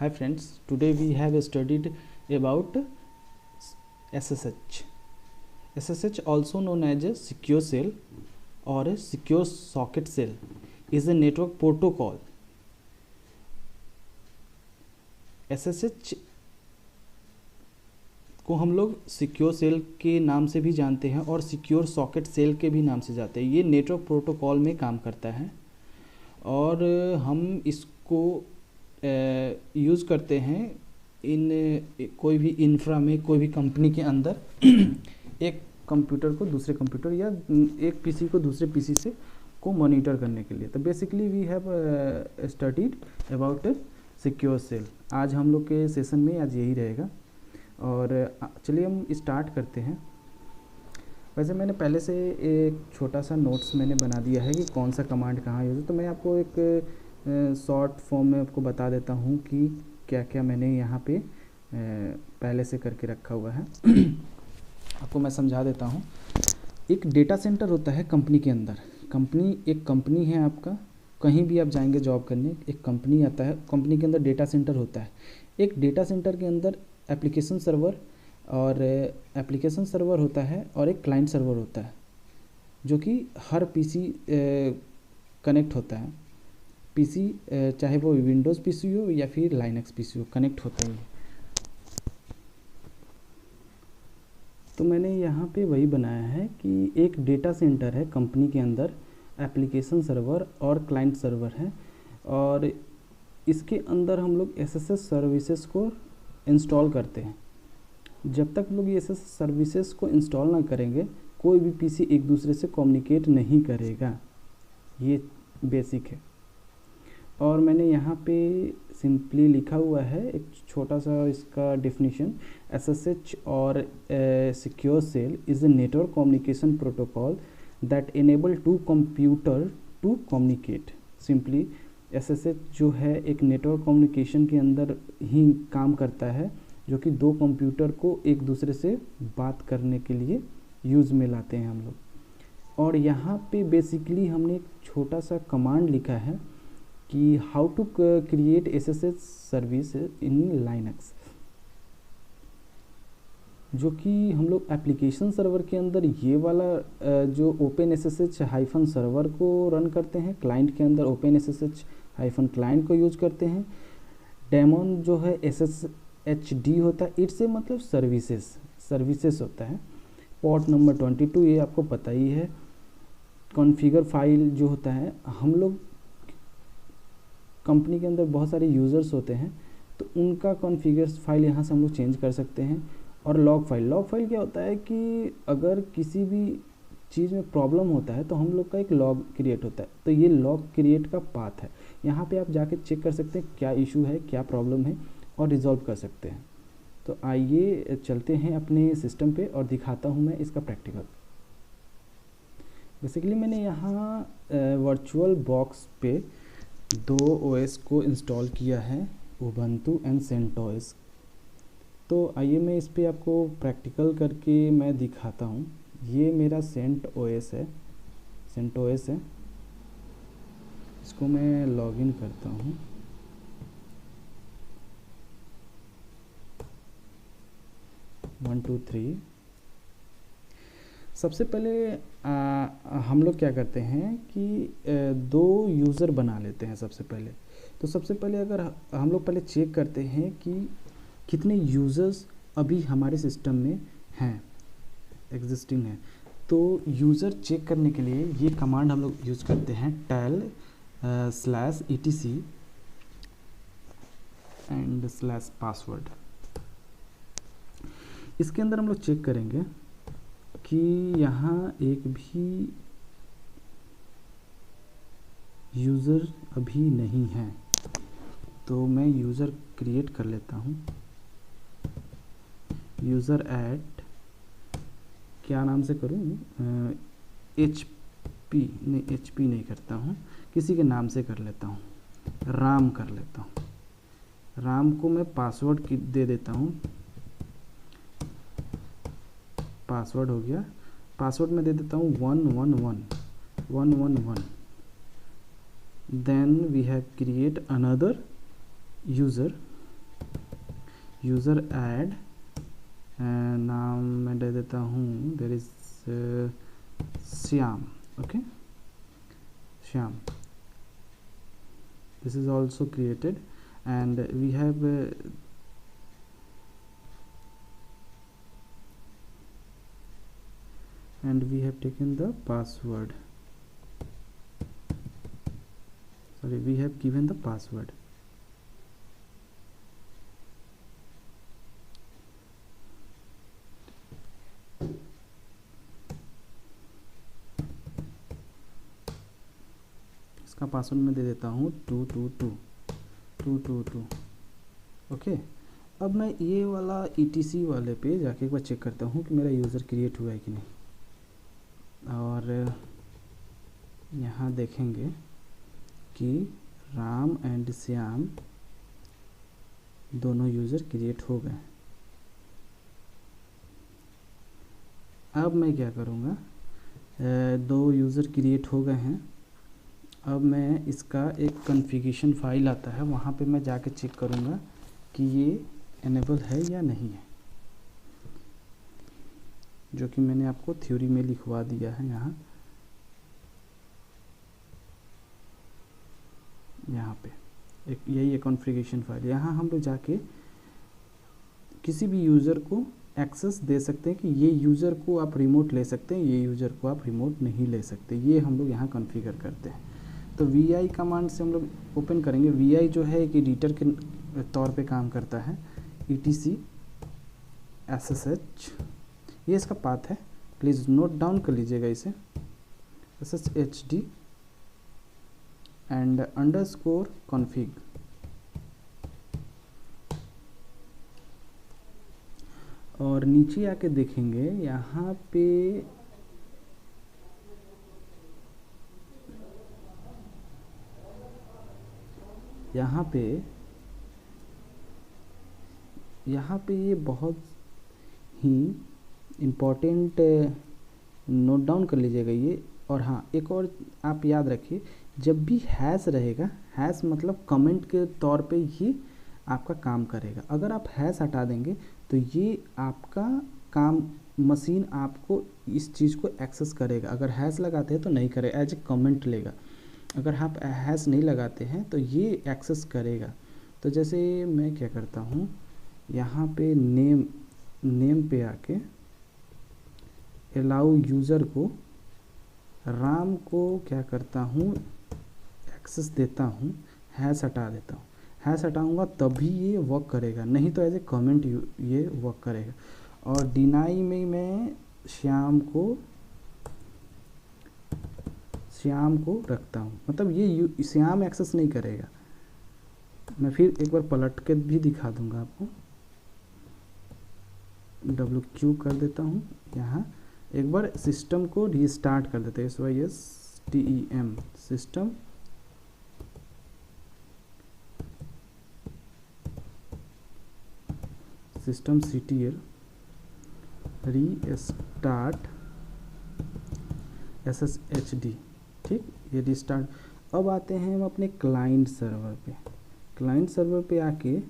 Hi friends, today we have studied about SSH. SSH, also known as a secure shell or a secure socket shell, is a network protocol. SSH को हम लोग secure cell के नाम से भी जानते हैं और सिक्योर सॉकेट सेल के भी नाम से जानते हैं। ये नेटवर्क प्रोटोकॉल में काम करता है और हम इसको यूज़ करते हैं इन कोई भी इंफ्रा में, कोई भी कंपनी के अंदर एक कंप्यूटर को दूसरे कंप्यूटर या एक पीसी को दूसरे पीसी से को मॉनिटर करने के लिए। तो basically we have studied about secure shell. आज हम लोग के सेशन में आज यही रहेगा और चलिए हम स्टार्ट करते हैं। वैसे मैंने पहले से एक छोटा सा नोट्स मैंने बना दिया है कि कौन सा कमांड कहाँ यूज़ है, तो मैं आपको एक शॉर्ट फॉर्म में आपको बता देता हूँ कि क्या क्या मैंने यहाँ पे पहले से करके रखा हुआ है। आपको मैं समझा देता हूँ। एक डेटा सेंटर होता है कंपनी के अंदर। एक कंपनी है आपका, कहीं भी आप जाएंगे जॉब करने, एक कंपनी आता है, कंपनी के अंदर डेटा सेंटर होता है। एक डेटा सेंटर के अंदर एप्लीकेशन सर्वर होता है और एक क्लाइंट सर्वर होता है, जो कि हर पीसी कनेक्ट होता है। पीसी चाहे वो विंडोज़ पीसी हो या फिर लाइनक्स पीसी हो, कनेक्ट होते हैं। तो मैंने यहाँ पे वही बनाया है कि एक डेटा सेंटर है कंपनी के अंदर, एप्लीकेशन सर्वर और क्लाइंट सर्वर है, और इसके अंदर हम लोग एसएसएस सर्विसेज को इंस्टॉल करते हैं। जब तक लोग ये एसएसएस सर्विसेज को इंस्टॉल ना करेंगे, कोई भी पीसी एक दूसरे से कम्युनिकेट नहीं करेगा। ये बेसिक है। और मैंने यहाँ पे सिंपली लिखा हुआ है एक छोटा सा इसका डेफिनेशन। एसएसएच और secure shell is a network communication protocol that enable two computer to communicate. Simply SSH जो है एक नेटवर्क कम्युनिकेशन के अंदर ही काम करता है, जो कि दो कंप्यूटर को एक दूसरे से बात करने के लिए यूज़ में लाते हैं हम लोग। और यहाँ पे बेसिकली हमने एक छोटा सा कमांड लिखा है कि how to create SSH service in Linux, जो कि हम लोग एप्लीकेशन सर्वर के अंदर ये वाला जो ओपन एसएसएच हाइफन सर्वर को रन करते हैं, क्लाइंट के अंदर ओपन एसएसएच हाइफन क्लाइंट को यूज करते हैं। डेमन जो है SSHD होता है, इट्स से मतलब सर्विसेज होता है। पोर्ट नंबर 22 ये आपको पता ही है। कॉन्फ़िगर फाइल जो होता है, हम लोग कंपनी के अंदर बहुत सारे यूज़र्स होते हैं, तो उनका कॉन्फ़िगर फाइल यहाँ से हम लोग चेंज कर सकते हैं। और लॉग फाइल क्या होता है कि अगर किसी भी चीज़ में प्रॉब्लम होता है तो हम लोग का एक लॉग क्रिएट होता है, तो ये लॉग क्रिएट का पाथ है। यहाँ पे आप जाके चेक कर सकते हैं क्या इशू है, क्या प्रॉब्लम है, और रिजॉल्व कर सकते हैं। तो आइए चलते हैं अपने सिस्टम पे और दिखाता हूँ मैं इसका प्रैक्टिकल। बेसिकली मैंने यहाँ वर्चुअल बॉक्स पे दो ओएस को इंस्टॉल किया है, उबंटू एंड सेंटोस। तो आइए मैं इस पे आपको प्रैक्टिकल करके मैं दिखाता हूँ। ये मेरा सेंटोस है, इसको मैं लॉगिन करता हूँ। One two three. सबसे पहले हम लोग क्या करते हैं कि दो यूज़र बना लेते हैं सबसे पहले। तो सबसे पहले अगर हम लोग पहले चेक करते हैं कि कितने यूज़र्स अभी हमारे सिस्टम में हैं, एग्जिस्टिंग हैं। तो यूज़र चेक करने के लिए ये कमांड हम लोग यूज़ करते हैं, tel/etc एंड /password। इसके अंदर हम लोग चेक करेंगे कि यहाँ एक भी यूज़र अभी नहीं है। तो मैं यूज़र क्रिएट कर लेता हूँ। यूज़र ऐड क्या नाम से करूँ, HP नहीं करता हूँ, किसी के नाम से कर लेता हूँ, राम कर लेता हूँ। राम को मैं पासवर्ड दे देता हूँ। पासवर्ड हो गया, पासवर्ड में दे देता हूँ 111। Then we have create another user user add, नाम मैं दे देता हूँ, there is Shyam, okay, Shyam. This is also created, and we have taken the password. Sorry, we have given the password. इसका पासवर्ड मैं दे देता हूँ 222. ओके. अब मैं ये वाला ETC वाले पे जाके एक बार चेक करता हूँ कि मेरा यूज़र क्रिएट हुआ है कि नहीं. और यहाँ देखेंगे कि राम एंड श्याम दोनों यूज़र क्रिएट हो गए. अब मैं क्या करूँगा, 2 यूज़र क्रिएट हो गए हैं. अब मैं इसका एक कॉन्फ़िगरेशन फाइल आता है, वहाँ पे मैं जाके चेक करूँगा कि ये इनेबल है या नहीं है, जो कि मैंने आपको थ्योरी में लिखवा दिया है. यहाँ पे एक यही है कॉन्फ़िगरेशन फाइल. यहाँ हम लोग जाके किसी भी यूज़र को एक्सेस दे सकते हैं कि ये यूज़र को आप रिमोट ले सकते हैं, ये यूज़र को आप रिमोट नहीं ले सकते. ये हम लोग यहाँ कॉन्फ़िगर करते हैं. तो vi कमांड से हम लोग ओपन करेंगे. vi जो है एक एडिटर के तौर पे काम करता है. etc ssh, ये इसका पाथ है, प्लीज़ नोट डाउन कर लीजिएगा इसे. sshd and underscore config. और नीचे आके देखेंगे यहाँ पे ये बहुत ही इम्पोर्टेंट, नोट डाउन कर लीजिएगा ये. और हाँ, एक और आप याद रखिए, जब भी हैश रहेगा, हैश मतलब कमेंट के तौर पे ही आपका काम करेगा. अगर आप हैश हटा देंगे तो ये आपका काम, मशीन आपको इस चीज़ को एक्सेस करेगा. अगर हैश लगाते हैं तो नहीं करेगा, एज ए कमेंट लेगा. अगर आप हैश नहीं लगाते हैं तो ये एक्सेस करेगा. तो जैसे मैं क्या करता हूँ, यहाँ पे नेम पे आके अलाउ यूज़र को, राम को क्या करता हूँ, एक्सेस देता हूँ, हैश हटा देता हूँ. हैश हटाऊँगा तभी ये वर्क करेगा, नहीं तो एज ए कमेंट ये वर्क करेगा. और डिनाई में मैं श्याम को रखता हूँ, मतलब ये श्याम एक्सेस नहीं करेगा. मैं फिर एक बार पलट के भी दिखा दूंगा आपको. WQ कर देता हूँ. यहाँ एक बार सिस्टम को रीस्टार्ट कर देते हैं. SYSTEM system CTL restart SSHD. ठीक, ये रिस्टार्ट. अब आते हैं हम अपने क्लाइंट सर्वर पे. क्लाइंट सर्वर पे आके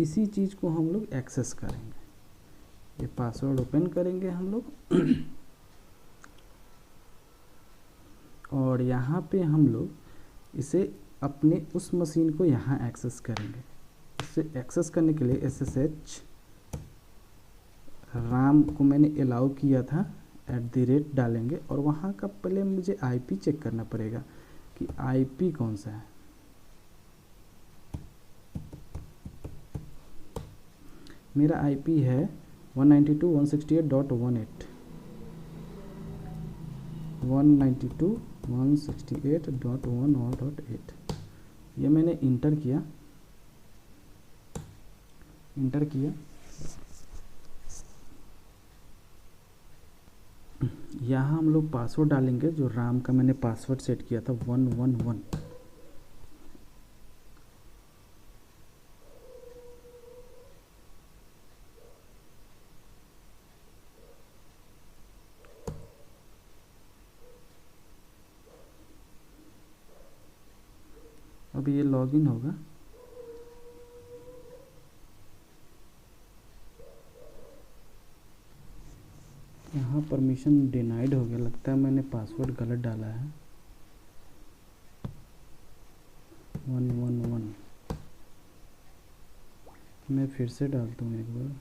इसी चीज़ को हम लोग एक्सेस करेंगे. ये पासवर्ड ओपन करेंगे हम लोग और यहाँ पे हम लोग इसे अपने उस मशीन को यहाँ एक्सेस करेंगे. इसे एक्सेस करने के लिए SSH राम को मैंने अलाउ किया था @ डालेंगे. और वहाँ का पहले मुझे IP चेक करना पड़ेगा कि IP कौन सा है. मेरा IP है 192.168.1.8. 192.168.1.8. ये मैंने इंटर किया. यहाँ हम लोग पासवर्ड डालेंगे, जो राम का मैंने पासवर्ड सेट किया था 111. अब ये लॉगिन होगा. यहाँ परमिशन डिनाइड हो गया, लगता है मैंने पासवर्ड गलत डाला है। 111 मैं फिर से डालता हूँ एक बार।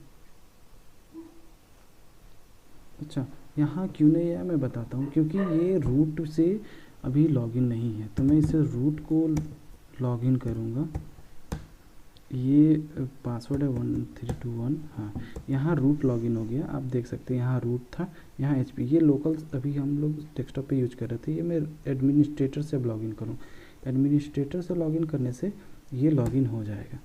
अच्छा, यहाँ क्यों नहीं आया मैं बताता हूँ, क्योंकि ये रूट से अभी लॉगिन नहीं है, तो मैं इसे रूट को लॉगिन करूँगा। ये पासवर्ड है 1321। हाँ, यहाँ रूट लॉगिन हो गया, आप देख सकते हैं यहाँ रूट था, यहाँ HP। ये लोकल अभी हम लोग डेस्कटॉप पे यूज कर रहे थे, ये मैं एडमिनिस्ट्रेटर से अब लॉगिन करूँ। एडमिनिस्ट्रेटर से लॉगिन करने से ये लॉगिन हो जाएगा।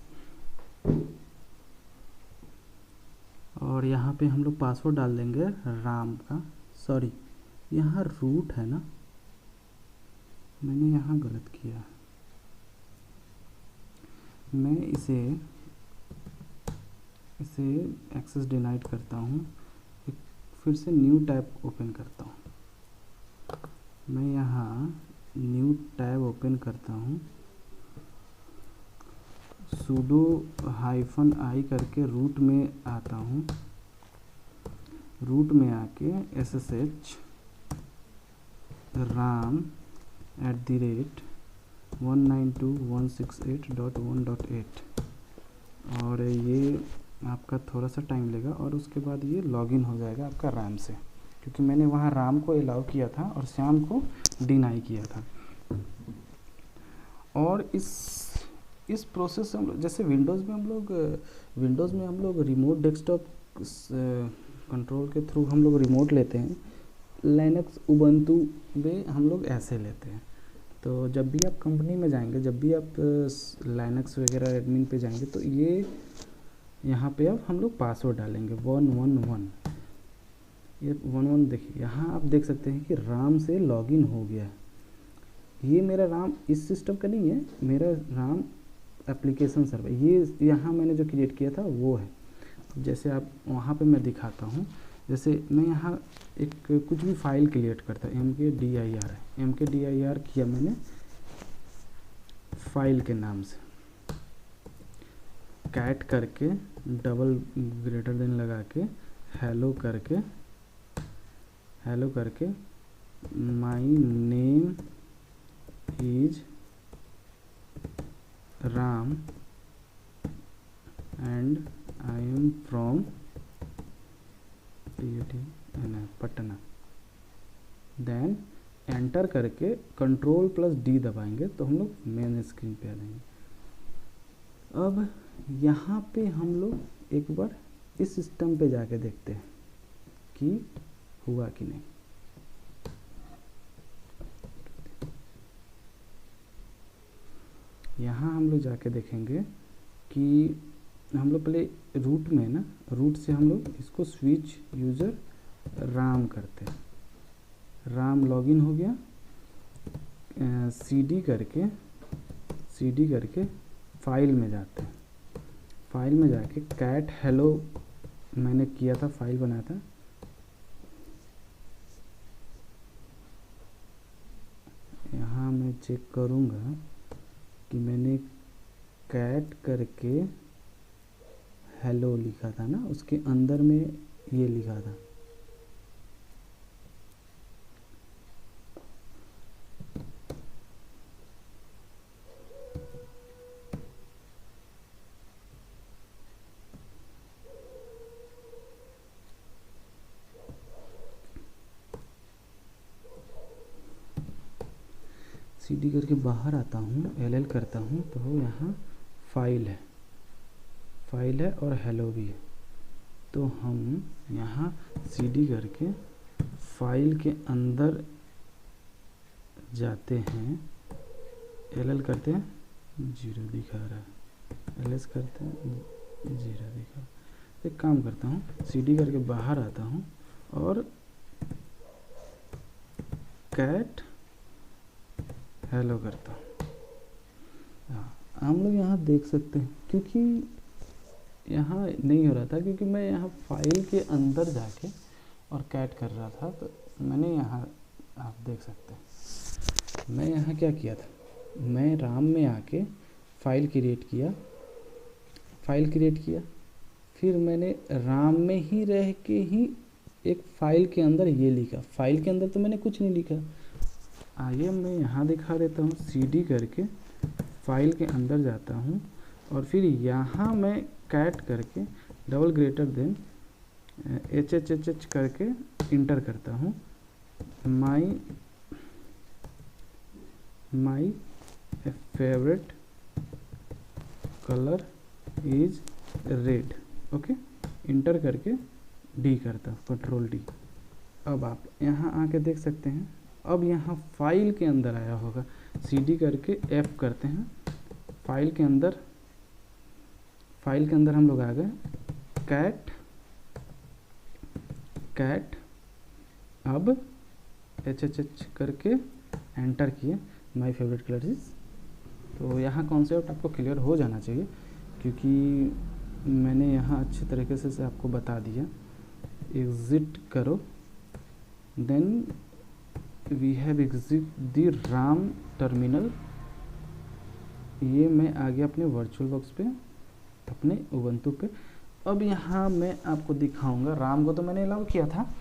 और यहाँ पे हम लोग पासवर्ड डाल देंगे राम का, सॉरी यहाँ रूट है ना, मैंने यहाँ गलत किया। मैं इसे एक्सेस डिनाइड करता हूँ, फिर से न्यू टैब ओपन करता हूँ। मैं यहाँ न्यू टैब ओपन करता हूँ, sudo -i करके रूट में आता हूँ। रूट में आके ssh ram @192.168.1.8 और ये आपका थोड़ा सा टाइम लेगा, और उसके बाद ये लॉगिन हो जाएगा आपका राम से, क्योंकि मैंने वहाँ राम को अलाउ किया था और श्याम को डिनाई किया था। और इस प्रोसेस से हम लोग, जैसे विंडोज़ में हम लोग रिमोट डेस्कटॉप कंट्रोल के थ्रू हम लोग रिमोट लेते हैं, लिनक्स उबंटू में हम लोग ऐसे लेते हैं। तो जब भी आप कंपनी में जाएंगे, जब भी आप लिनक्स वगैरह एडमिन पे जाएंगे, तो ये यहाँ पे अब हम लोग पासवर्ड डालेंगे 111। ये 11 देखिए, यहाँ आप देख सकते हैं कि राम से लॉगिन हो गया। ये मेरा राम इस सिस्टम का नहीं है, मेरा राम एप्लीकेशन सर्वर, ये यहाँ मैंने जो क्रिएट किया था वो है। जैसे आप वहाँ पे मैं दिखाता हूँ, जैसे मैं यहाँ एक कुछ भी फाइल क्रिएट करता हूँ, mkdir किया मैंने फाइल के नाम से, कैट करके डबल ग्रेटर देन लगा के हेलो करके my name is Ram and I am from Patna, then enter करके Ctrl+D दबाएंगे तो हम लोग मेन स्क्रीन पे आ जाएंगे। अब यहाँ पे हम लोग एक बार इस सिस्टम पे जाके देखते हैं कि हुआ कि नहीं। यहाँ हम लोग जाके देखेंगे कि हम लोग पहले रूट में ना, रूट से हम लोग इसको स्विच यूज़र राम करते हैं। राम लॉगिन हो गया, CD करके फाइल में जाते हैं। फाइल में जाके कैट हेलो मैंने किया था, फाइल बनाया था, यहाँ मैं चेक करूँगा कि मैंने कैट करके हेलो लिखा था ना, उसके अंदर में ये लिखा था। CD करके बाहर आता हूँ, LL करता हूँ, तो यहाँ फाइल है और हेलो भी है। तो हम यहाँ CD करके फाइल के अंदर जाते हैं, LL करते हैं, 0 दिखा रहा है, LS करते हैं, 0 दिखा रहा है। एक काम करता हूँ, CD करके बाहर आता हूँ और कैट हेलो करता हूँ। हम लोग यहाँ देख सकते हैं, क्योंकि यहाँ नहीं हो रहा था, क्योंकि मैं यहाँ फाइल के अंदर जाके और कैट कर रहा था, तो मैंने यहाँ, आप देख सकते हैं मैं यहाँ क्या किया था, मैं राम में आके फाइल क्रिएट किया, फिर मैंने राम में ही रह के ही एक फाइल के अंदर ये लिखा, फाइल के अंदर तो मैंने कुछ नहीं लिखा। आइए मैं यहाँ दिखा देता हूँ, CD करके फाइल के अंदर जाता हूँ और फिर यहाँ मैं कैट करके डबल ग्रेटर देन HHHH करके इंटर करता हूँ। My favourite colour is red, okay, inter करके D करता हूँ, कंट्रोल D। अब आप यहाँ आके देख सकते हैं, अब यहाँ फाइल के अंदर आया होगा, CD करके F करते हैं, फाइल के अंदर हम लोग आ गए, कैट अब HHH करके एंटर किए, माय फेवरेट कलर इज। तो यहाँ कॉन्सेप्ट आपको क्लियर हो जाना चाहिए, क्योंकि मैंने यहाँ अच्छे तरीके से आपको बता दिया। एग्ज़िट करो, then we have exit the Ram terminal. ये मैं आ गया अपने वर्चुअल बॉक्स पे, अपने उबंटू पे। अब यहाँ मैं आपको दिखाऊंगा, राम को तो मैंने अलाउ किया था,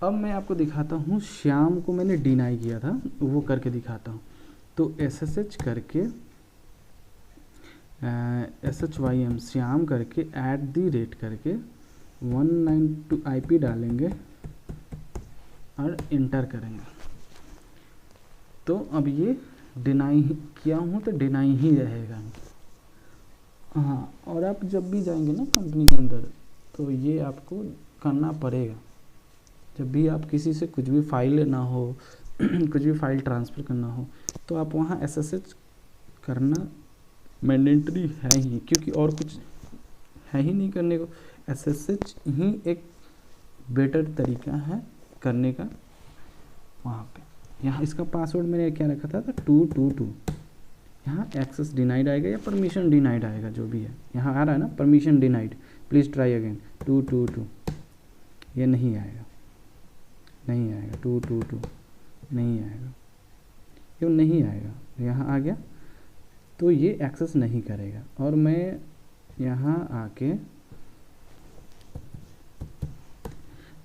अब मैं आपको दिखाता हूँ श्याम को मैंने डिनाई किया था, वो करके दिखाता हूँ। तो SSH करके SHYM श्याम करके @ करके 192 IP डालेंगे और इंटर करेंगे। तो अब ये डिनाई किया हूँ तो डिनाई ही रहेगा। हाँ, और आप जब भी जाएंगे ना कंपनी के अंदर, तो ये आपको करना पड़ेगा। जब भी आप किसी से कुछ भी फाइल ना हो कुछ भी फाइल ट्रांसफ़र करना हो, तो आप वहाँ SSH करना मैंडेटरी है ही, क्योंकि और कुछ है ही नहीं करने को। SSH ही एक बेटर तरीका है करने का। वहाँ पे यहाँ इसका पासवर्ड मैंने क्या रखा था 222। यहाँ एक्सेस डिनाइड आएगा या परमिशन डिनाइड आएगा, जो भी है। यहाँ आ रहा है ना permission denied, please try again 222। ये नहीं आएगा, 222 नहीं आएगा, क्यों नहीं आएगा? यहाँ आ गया तो ये एक्सेस नहीं करेगा। और मैं यहाँ आके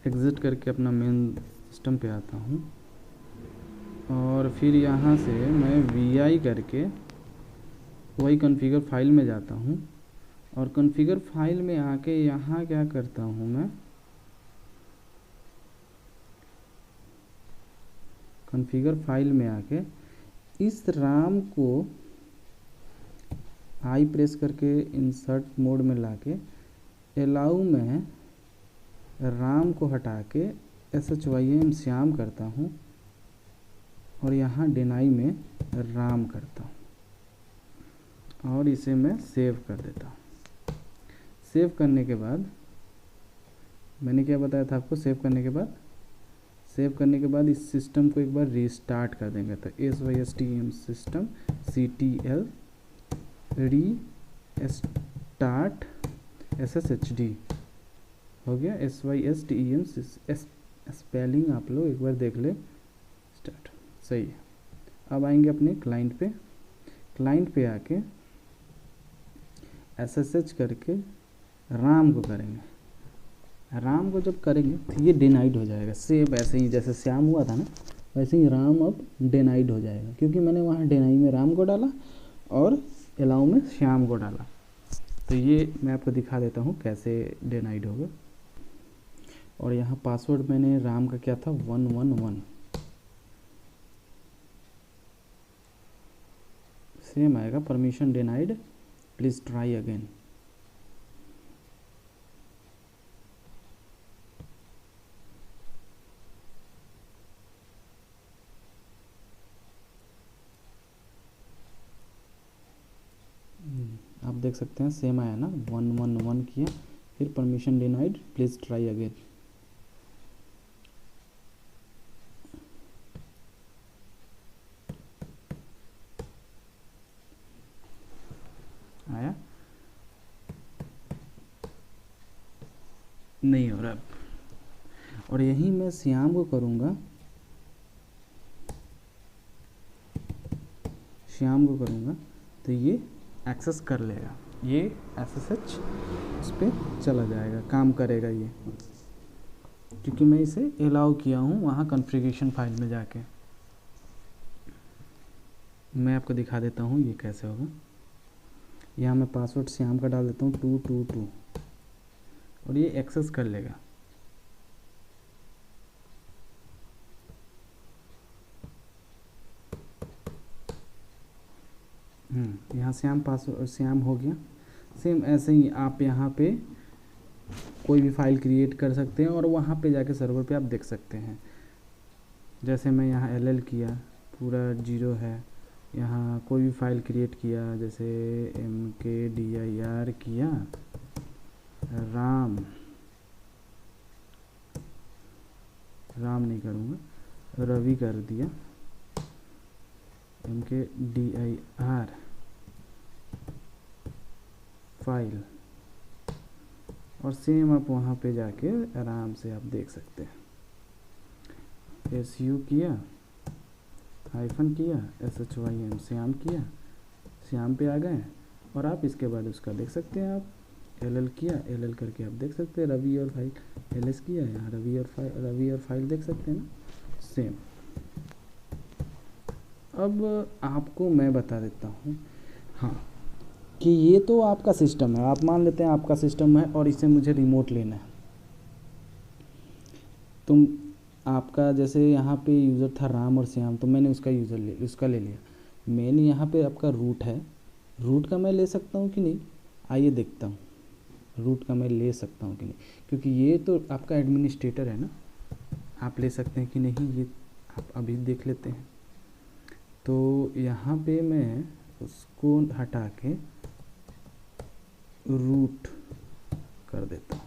एग्ज़िट करके अपना मेन सिस्टम पे आता हूँ और फिर यहाँ से मैं VI करके वही कॉन्फ़िगर फाइल में जाता हूँ और कॉन्फ़िगर फाइल में आके यहाँ क्या करता हूँ, मैं कॉन्फ़िगर फाइल में आके इस राम को आई प्रेस करके इंसर्ट मोड में लाके अलाउ में राम को हटा के SHYM श्याम करता हूँ और यहाँ डिनाई में राम करता हूँ और इसे मैं सेव कर देता हूँ। सेव करने के बाद मैंने क्या बताया था आपको, सेव करने के बाद इस सिस्टम को एक बार रीस्टार्ट कर देंगे। तो SYSTEM system CTL restart SSHD हो गया। SYSTEM स्पेलिंग आप लोग एक बार देख ले, स्टार्ट सही है। अब आएंगे अपने क्लाइंट पे आके SSH करके राम को करेंगे। राम को जब करेंगे तो ये डिनाइड हो जाएगा, सेम ऐसे ही जैसे श्याम हुआ था ना, वैसे ही राम अब डिनाइड हो जाएगा, क्योंकि मैंने वहाँ डिनाई में राम को डाला और अलाउ में श्याम को डाला। तो ये मैं आपको दिखा देता हूँ कैसे डिनाइड होगा। और यहाँ पासवर्ड मैंने राम का क्या था 111, सेम आएगा, permission denied, please try again. आप देख सकते हैं सेम आया ना, 111 किया, फिर permission denied, please try again. आया नहीं हो रहा। और यही मैं श्याम को करूँगा, तो ये एक्सेस कर लेगा, ये SSH इस पर चला जाएगा, काम करेगा ये। क्योंकि मैं इसे अलाउ किया हूँ वहाँ कॉन्फ़िगरेशन फाइल में जाके। मैं आपको दिखा देता हूँ ये कैसे होगा। यहाँ मैं पासवर्ड श्याम का डाल देता हूँ 222 और ये एक्सेस कर लेगा। यहाँ श्याम पासवर्ड श्याम हो गया। सेम ऐसे ही आप यहाँ पे कोई भी फाइल क्रिएट कर सकते हैं और वहाँ पे जाके सर्वर पे आप देख सकते हैं। जैसे मैं यहाँ LL किया, पूरा 0 है। यहाँ कोई भी फाइल क्रिएट किया, जैसे MKDIR किया, राम नहीं करूँगा, रवि कर दिया, MKDIR फाइल, और सेम आप वहाँ पे जाके आराम से आप देख सकते हैं। SU किया, हाइफन किया, SHYM श्याम किया, श्याम पे आ गए और आप इसके बाद उसका देख सकते हैं। आप LL किया, LL करके आप देख सकते हैं। रवि और फाइल LS किया, यहाँ रवि और फाइल देख सकते हैं ना, सेम। अब आपको मैं बता देता हूँ, हाँ, कि ये तो आपका सिस्टम है। आप मान लेते हैं आपका सिस्टम है और इसे मुझे रिमोट लेना है। तुम आपका जैसे यहाँ पे यूज़र था राम और श्याम, तो मैंने उसका ले लिया। मैंने यहाँ पे आपका रूट है, रूट का मैं ले सकता हूँ कि नहीं, आइए देखता हूँ रूट का मैं ले सकता हूँ कि नहीं, क्योंकि ये तो आपका एडमिनिस्ट्रेटर है ना, आप ले सकते हैं कि नहीं ये आप अभी देख लेते हैं। तो यहाँ पे मैं उसको हटा के रूट कर देता हूँ।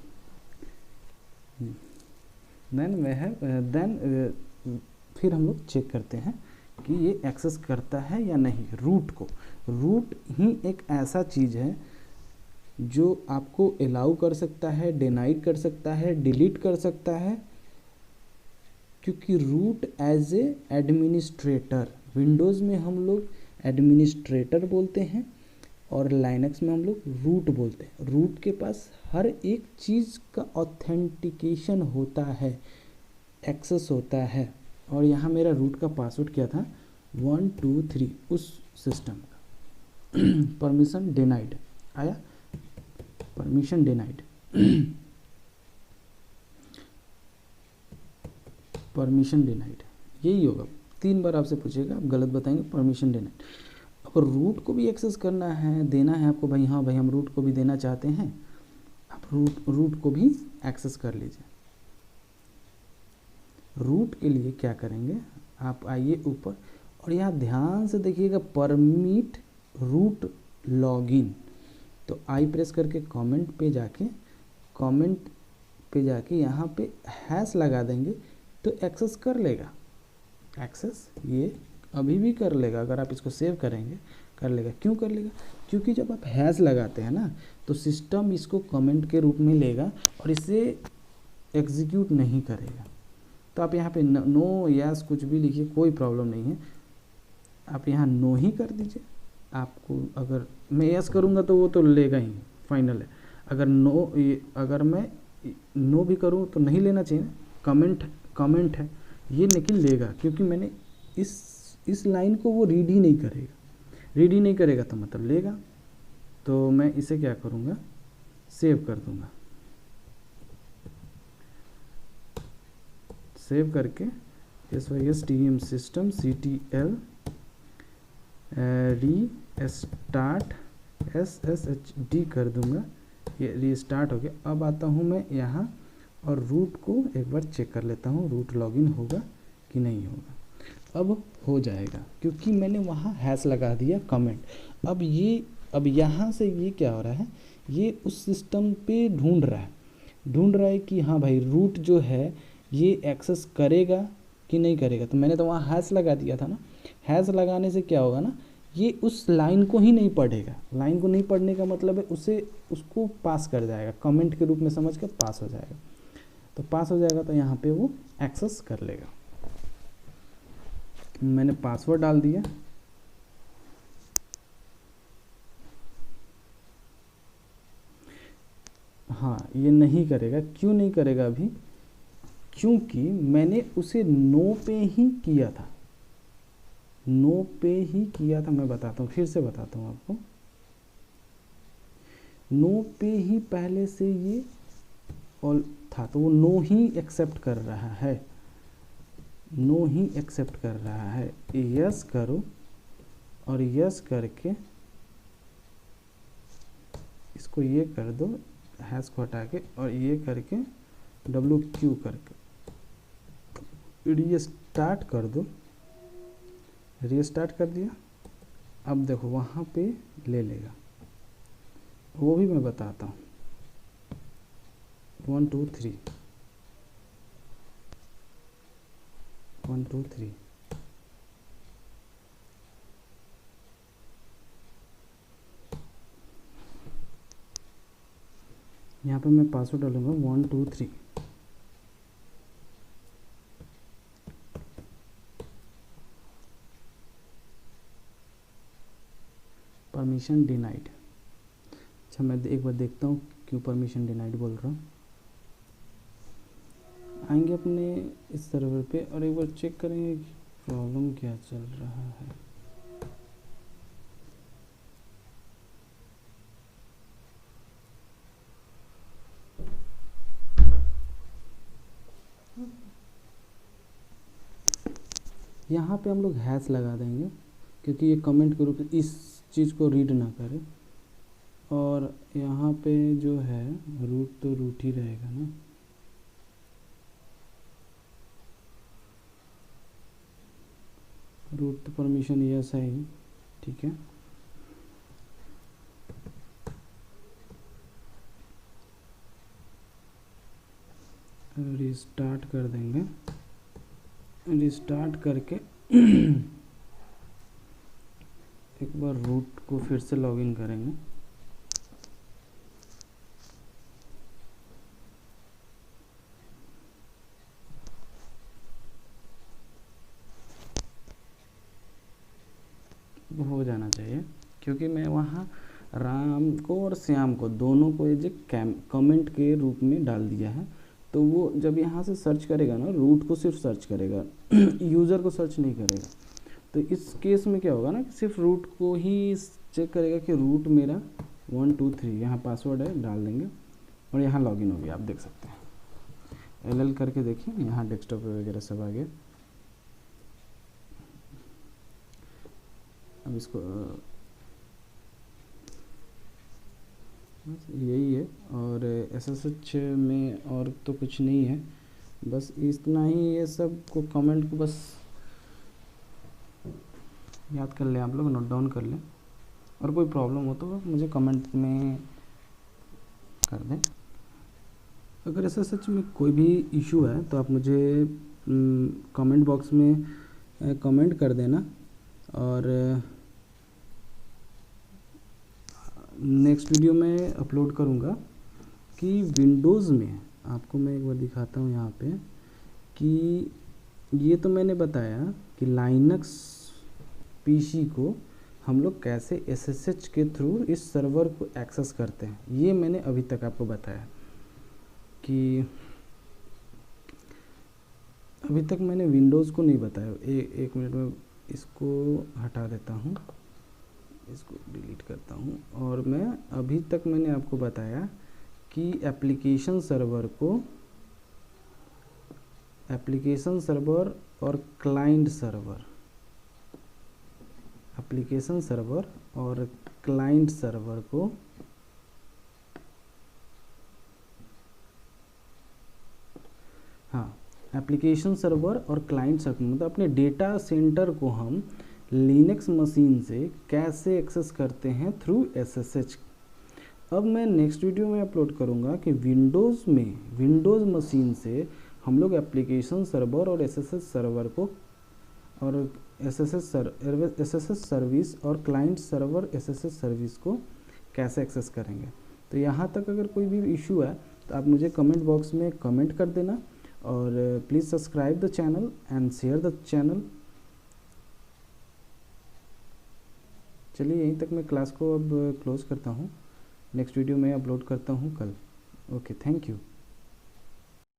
फिर हम लोग चेक करते हैं कि ये एक्सेस करता है या नहीं रूट को। रूट ही एक ऐसा चीज़ है जो आपको अलाउ कर सकता है, डिनाइड कर सकता है, डिलीट कर सकता है, क्योंकि root as a administrator, Windows में हम लोग एडमिनिस्ट्रेटर बोलते हैं और लाइनक्स में हम लोग रूट बोलते हैं। रूट के पास हर एक चीज़ का ऑथेंटिकेशन होता है, एक्सेस होता है। और यहाँ मेरा रूट का पासवर्ड क्या था, 123 उस सिस्टम का। परमिशन डिनाइड आया, परमिशन डिनाइड, परमिशन डिनाइड, यही होगा। 3 बार आपसे पूछेगा, आप गलत बताएंगे, परमिशन डिनाइड। अब रूट को भी एक्सेस करना है, देना है आपको, भाई हाँ भाई हम रूट को भी देना चाहते हैं, आप रूट को भी एक्सेस कर लीजिए। रूट के लिए क्या करेंगे, आप आइए ऊपर और यहाँ ध्यान से देखिएगा, परमिट रूट लॉगिन। तो आई प्रेस करके कमेंट पे जाके यहाँ पे हैश लगा देंगे तो एक्सेस कर लेगा। एक्सेस ये अभी भी कर लेगा, अगर आप इसको सेव करेंगे कर लेगा। क्यों कर लेगा, क्योंकि जब आप हैश लगाते हैं ना तो सिस्टम इसको कमेंट के रूप में लेगा और इसे एग्जीक्यूट नहीं करेगा। तो आप यहाँ पे नो यस कुछ भी लिखिए, कोई प्रॉब्लम नहीं है, आप यहाँ नो ही कर दीजिए। आपको अगर मैं यस करूँगा तो वो तो लेगा ही, फाइनल है। अगर मैं नो भी करूँ तो नहीं लेना चाहिए, कमेंट है ये, लेकिन लेगा, क्योंकि मैंने इस लाइन को वो रीड ही नहीं करेगा तो मतलब लेगा। तो मैं इसे क्या करूँगा, सेव कर दूँगा। सेव करके SYSTM system CTL restart SSHD कर दूँगा, ये रीस्टार्ट हो गया। अब आता हूँ मैं यहाँ और रूट को एक बार चेक कर लेता हूँ, रूट लॉगिन होगा कि नहीं होगा। अब हो जाएगा, क्योंकि मैंने वहाँ हैश लगा दिया कमेंट। अब यहाँ से ये क्या हो रहा है, ये उस सिस्टम पे ढूंढ रहा है कि हाँ भाई रूट जो है ये एक्सेस करेगा कि नहीं करेगा। तो मैंने तो वहाँ हैश लगा दिया था ना, हैश लगाने से क्या होगा ना, ये उस लाइन को ही नहीं पढ़ेगा। लाइन को नहीं पढ़ने का मतलब है उसको पास कर जाएगा, कमेंट के रूप में समझ के पास हो जाएगा। तो पास हो जाएगा तो यहाँ पे वो एक्सेस कर लेगा। मैंने पासवर्ड डाल दिया, हाँ ये नहीं करेगा। क्यों नहीं करेगा अभी, क्योंकि मैंने उसे नो पे ही किया था, नो पे ही किया था। मैं बताता हूँ, फिर से बताता हूँ आपको। नो पे ही पहले से ये ऑल था, तो वो नो ही एक्सेप्ट कर रहा है, नो ही एक्सेप्ट कर रहा है। यस करो और यस करके इसको ये कर दो, हैश को हटा के, और ये करके डब्ल्यू क्यू करके रीस्टार्ट कर दो। रीस्टार्ट कर दिया, अब देखो वहाँ पे ले लेगा, वो भी मैं बताता हूँ। 1 2 3 1 2 3 यहाँ पे मैं पासवर्ड डालूंगा 1 2 3। Permission denied. अच्छा, मैं एक बार देखता हूँ क्यों परमिशन डिनाइड बोल रहा हूँ। आएंगे अपने इस सर्वर पे और एक बार चेक करेंगे कि प्रॉब्लम क्या चल रहा है। यहाँ पे हम लोग हैश लगा देंगे क्योंकि ये कमेंट के रूप इस चीज़ को रीड ना करे। और यहाँ पे जो है रूट तो रूट ही रहेगा ना, रूट तो परमिशन यस है ही, ठीक है। रिस्टार्ट कर देंगे, रिस्टार्ट करके एक बार रूट को फिर से लॉगिन करेंगे। हो जाना चाहिए क्योंकि मैं वहाँ राम को और श्याम को दोनों को ये कमेंट के रूप में डाल दिया है। तो वो जब यहाँ से सर्च करेगा ना, रूट को सिर्फ सर्च करेगा यूज़र को सर्च नहीं करेगा। तो इस केस में क्या होगा ना कि सिर्फ रूट को ही चेक करेगा कि रूट मेरा 1 2 3 यहाँ पासवर्ड है, डाल देंगे और यहाँ लॉगिन हो गया। आप देख सकते हैं, LL करके देखिए, यहाँ डेस्कटॉप वगैरह सब आ गया। अब इसको बस यही है, और SSH में और तो कुछ नहीं है, बस इतना ही। ये सब को कमेंट को बस याद कर लें, आप लोग नोट डाउन कर लें, और कोई प्रॉब्लम हो तो मुझे कमेंट में कर दें। अगर SSH में कोई भी इशू है तो आप मुझे कमेंट बॉक्स में कमेंट कर देना, और नेक्स्ट वीडियो में अपलोड करूँगा कि विंडोज़ में आपको मैं एक बार दिखाता हूँ यहाँ पे कि ये तो मैंने बताया कि लाइनक्स पीसी को हम लोग कैसे SSH के थ्रू इस सर्वर को एक्सेस करते हैं, ये मैंने अभी तक आपको बताया। कि अभी तक मैंने विंडोज़ को नहीं बताया। एक मिनट में इसको हटा देता हूँ, इसको डिलीट करता हूँ। और मैं अभी तक मैंने आपको बताया कि एप्लीकेशन सर्वर और क्लाइंट सर्वर, एप्लीकेशन सर्वर और क्लाइंट सर्वर को एप्लीकेशन सर्वर और क्लाइंट सर्वर मतलब अपने डेटा सेंटर को हम लिनक्स मशीन से कैसे एक्सेस करते हैं थ्रू SSH। अब मैं नेक्स्ट वीडियो में अपलोड करूंगा कि विंडोज़ मशीन से हम लोग एप्लीकेशन सर्वर और SSH सर्वर को और SSH सर्विस और क्लाइंट सर्वर SSH सर्विस को कैसे एक्सेस करेंगे। तो यहाँ तक अगर कोई भी इशू है तो आप मुझे कमेंट बॉक्स में कमेंट कर देना, और please subscribe the channel and share the channel. चलिए, यहीं तक मैं क्लास को अब क्लोज़ करता हूँ। नेक्स्ट वीडियो में अपलोड करता हूँ कल। Okay, thank you.